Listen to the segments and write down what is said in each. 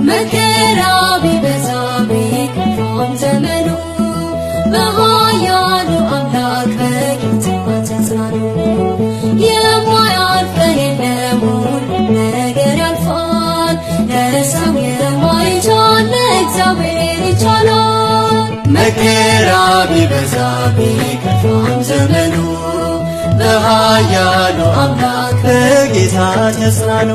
መከራ ቢበዛ ቢከፋም ዘመኑ በኃያሉ አምላክ በጌታ ተጽናኑ። የማያልፍ ቀን የለም ሁሉም ነገር ያልፋል። ለሰው የማይቻል ለእግዚአብሔር ይቻላል። መከራ ቢበዛ ቢከፋም ዘመኑ በኃያሉ አምላክ በጌታ ተጽናኑ።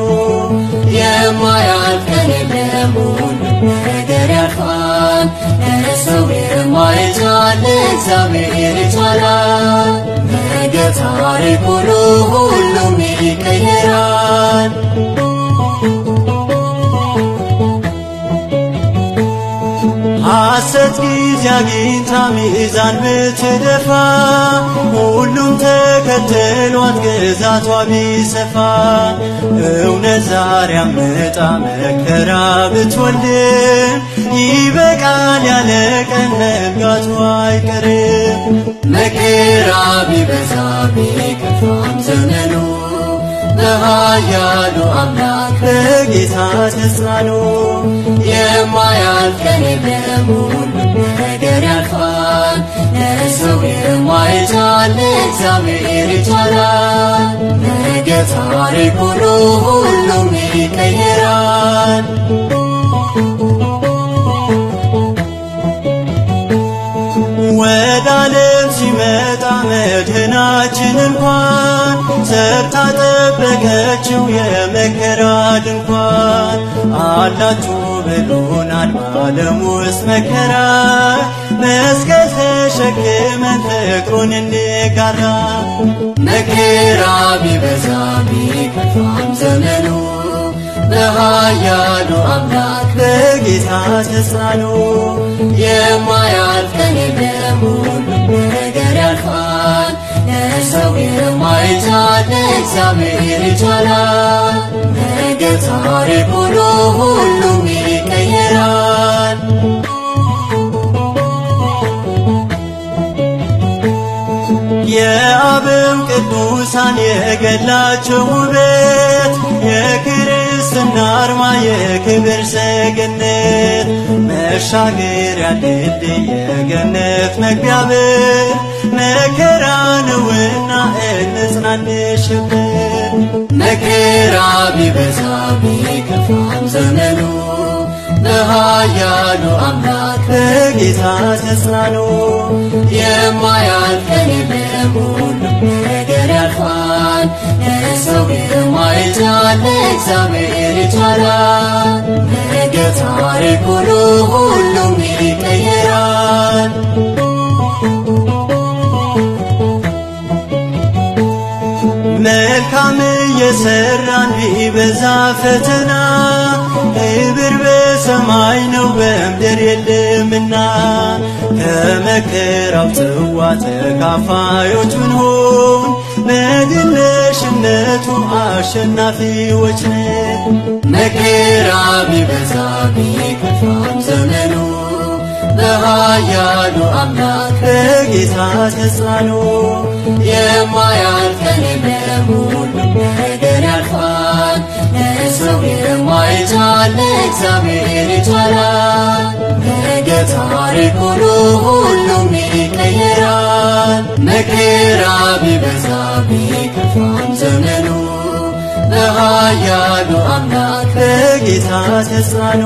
የማያልፍ ቀን የለም ሁሉም ነገር ያልፋል። ለሰው የማይቻል ለእግዚአብሔር ይቻላል። ነገ ታሪክ ሆኖ ሁሉም ይቀየራል። ሐሰት ጊዜ አግኝታ ሚዛን ብትደፋ ሁሉም ተከትሏት ግዛቷ ቢሰፋ እውነት ዛሬ አምጣ መከራ ብትወልድም ይበቃል ያለ ቀን መብቃቱ አይቀርም። መከራ ቢበዛ ቢከፋም ዘመኑ በኃያሉ አምላክ በጌታ ተጽናኑ። የማያልፍ ቀን የለም ሁሉም ነገር ያልፋል። ለሰው የማይቻል ለእግዚአብሔር ይቻላል። ነገ ታሪክ ሆኖ ሁሉም ይቀየራል። ወደ ዓለም ሲመጣ መድህናችን እንኳን ሰርታ ጠበቀችው የመከራ ድንኳን። አላችሁ ብሎናል በዓለም ውስጥ መከራ መስቀል ተሸክመን ፍቅሩን እንጋራ። መከራ ቢበዛ ቢከፋም ዘመኑ በኃያሉ አምላክ በጌታ ተጽናኑ። የማያልፍ ቀን የለም ሁሉም ነገር ያልፋል። ለሰው የማይቻል ለእግዚአብሔር ይቻላል። ነገ ታሪክ ሆኖ ሁሉም ይቀየራል። የአበው ቅዱሳን የገድላቸው ውበት የክርስትና አርማ የክብር ሰገነት መሻገሪያ ድልድይ የገነት መግቢያ በር መከራ ነውና እንጽናንሽበት። መከራ ቢበዛ ቢከፋም ዘመኑ በኃያሉ አምላክ በጌታ ተጽናኑ። የማያልፍ ቀን የለም ሁሉም ነገር ያልፋል። ለሰው የማይቻል ለእግዚአብሔር ይቻላል። ነገ ታሪክ ሆኖ ሁሉም ይቀየራል። መልካም እየሰራን ቢበዛ ፈተና ክብር በሰማይ ነው በምድር የለምና ከመከራው ጽዋ ተካፋዮች ብንሆን በድል ነሽነቱ አሸናፊዎች ነን። መከራ ቢበዛ ቢከፋም ዘመኑ በኃያሉ አምላክ በጌታ ተጽናኑ። የማያልፍ ቀን የለም ሁሉም ነገር ያልፋል። ለሰው የማይቻል ለእግዚአብሔር ይቻላል። ነገ ታሪክ ሆኖ ሁሉም ይቀየራል። መከራ ቢበዛ ቢከፋም ዘመኑ በኃያሉ አምላክ በጌታ ተጽናኑ።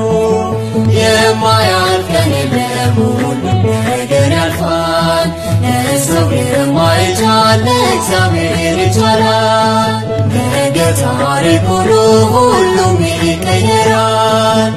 የማያልፍ ቀን የለም ሁሉም ነገር ያልፋል። ለሰው የማይቻል ለእግዚአብሔር ይቻላል። ነገ ታሪክ ሆኖ ሁሉም ይቀየራል።